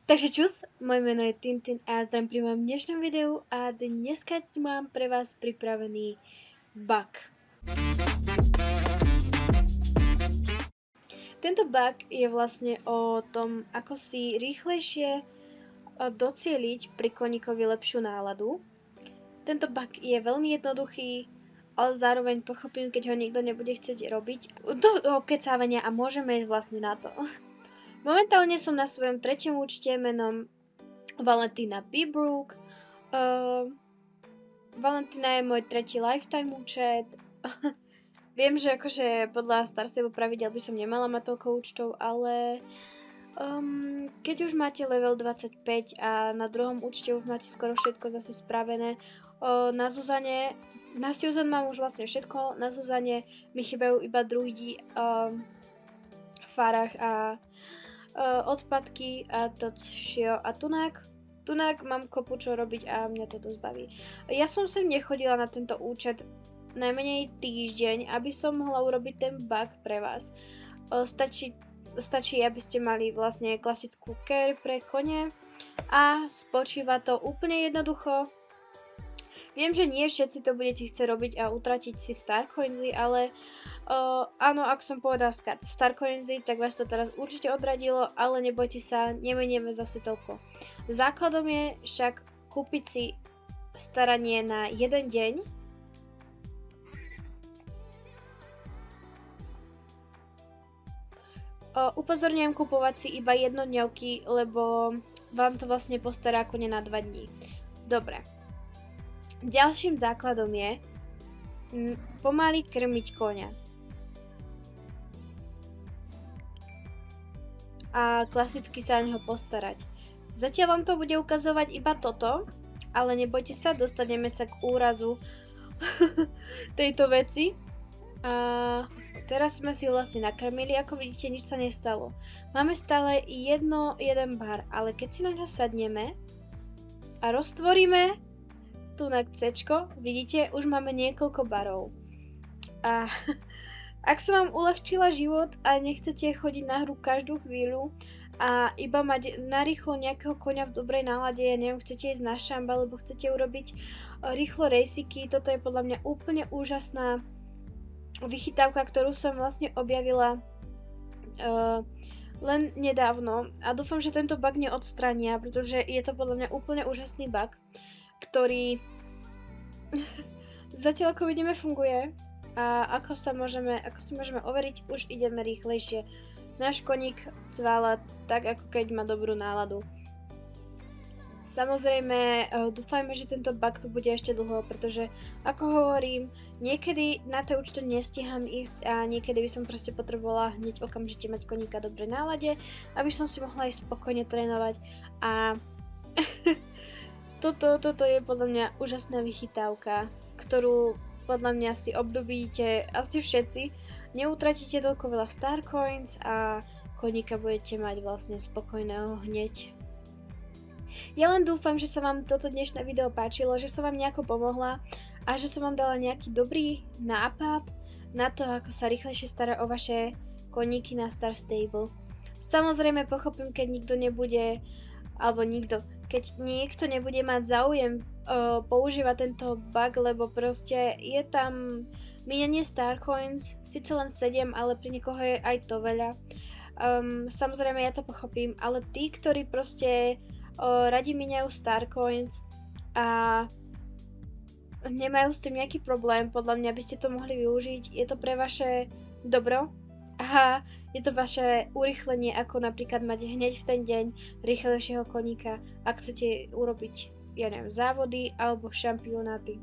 Takže čus, moje meno je Tintin a ja zdravím pri mojom dnešnom videu a dneska mám pre vás pripravený bug. Tento bug je vlastne o tom, ako si rýchlejšie docieliť pri koníkovi lepšiu náladu. Tento bug je veľmi jednoduchý, ale zároveň pochopím, keď ho nikto nebude chcieť robiť do okecávania a môžeme ísť vlastne na to. Momentálne som na svojom treťom účte menom Valentina Bibrook. Valentina je môj tretí lifetime účet. Viem, že akože podľa Star Stable pravidel by som nemala mať toľko účtov, ale keď už máte level 25 a na druhom účte už máte skoro všetko zase spravené, na Zuzane, na Susan mám už vlastne všetko, na Zuzane mi chýbajú iba druidi, Farah a odpadky a Točio a Tunák. Tunák mám kopu čo robiť a mňa to dosť baví. Ja som sem nechodila na tento účet najmenej týždeň, aby som mohla urobiť ten bug pre vás. Stačí, aby ste mali vlastne klasickú care pre kone a spočíva to úplne jednoducho. Viem, že nie všetci to budete chcieť robiť a utratiť si Starcoinsy, ale áno, ak som povedal Starcoinsy, tak vás to teraz určite odradilo, ale nebojte sa, nemenieme zase toľko. Základom je však kúpiť si staranie na jeden deň. Upozorňujem kupovať si iba jednodňovky, lebo vám to vlastne postará kone na 2 dní. Dobre. Ďalším základom je pomaly krmiť koňa. A klasicky sa o neho postarať. Zatiaľ vám to bude ukazovať iba toto, ale nebojte sa, dostaneme sa k úrazu tejto veci. A teraz sme si vlastne nakrmili, ako vidíte, nič sa nestalo. Máme stále jeden bar, ale keď si na ňo sadneme a roztvoríme tu na C-čko, vidíte, už máme niekoľko barov. A ak som vám uľahčila život a nechcete chodiť na hru každú chvíľu a iba mať narýchlo nejakého koňa v dobrej nálade, ja neviem, chcete ísť na šamba, alebo chcete urobiť rýchlo rejsiky, toto je podľa mňa úplne úžasná vychytávka, ktorú som vlastne objavila len nedávno a dúfam, že tento bug neodstrania, pretože je to podľa mňa úplne úžasný bug, ktorý zatiaľ ako vidíme funguje a ako si môžeme overiť, už ideme rýchlejšie. Náš koník cvála tak, ako keď má dobrú náladu. Samozrejme, dúfajme, že tento bug tu bude ešte dlho, pretože ako hovorím, niekedy na to účte nestíham ísť a niekedy by som proste potrebovala hneď okamžite mať koníka v dobrej nálade, aby som si mohla ísť spokojne trénovať a toto je podľa mňa úžasná vychytávka, ktorú podľa mňa si obľúbite asi všetci. Neutratíte toľko veľa Starcoins a koníka budete mať vlastne spokojného hneď. Ja len dúfam, že sa vám toto dnešné video páčilo, že som vám nejako pomohla a že som vám dala nejaký dobrý nápad na to, ako sa rýchlejšie stará o vaše koníky na Star Stable. Samozrejme pochopím, keď keď niekto nebude mať záujem používať tento bug, lebo proste je tam minenie Starcoins, síce len 7, ale pri niekoho je aj to veľa. Samozrejme ja to pochopím, ale tí, ktorí proste radi míňajú Starcoins a nemajú s tým nejaký problém, podľa mňa by ste to mohli využiť, je to pre vaše dobro a je to vaše urýchlenie, ako napríklad mať hneď v ten deň rýchlejšieho koníka, ak chcete urobiť, ja neviem, závody alebo šampionáty.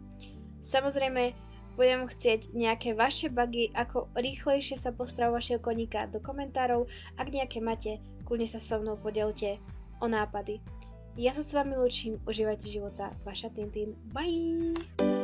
Samozrejme, budem chcieť nejaké vaše bugy, ako rýchlejšie sa postará o vašeho koníka do komentárov. Ak nejaké máte, kľudne sa so mnou podelte o nápady. Ja sa s vami lúčim, užívajte života, vaša Tintin, bye!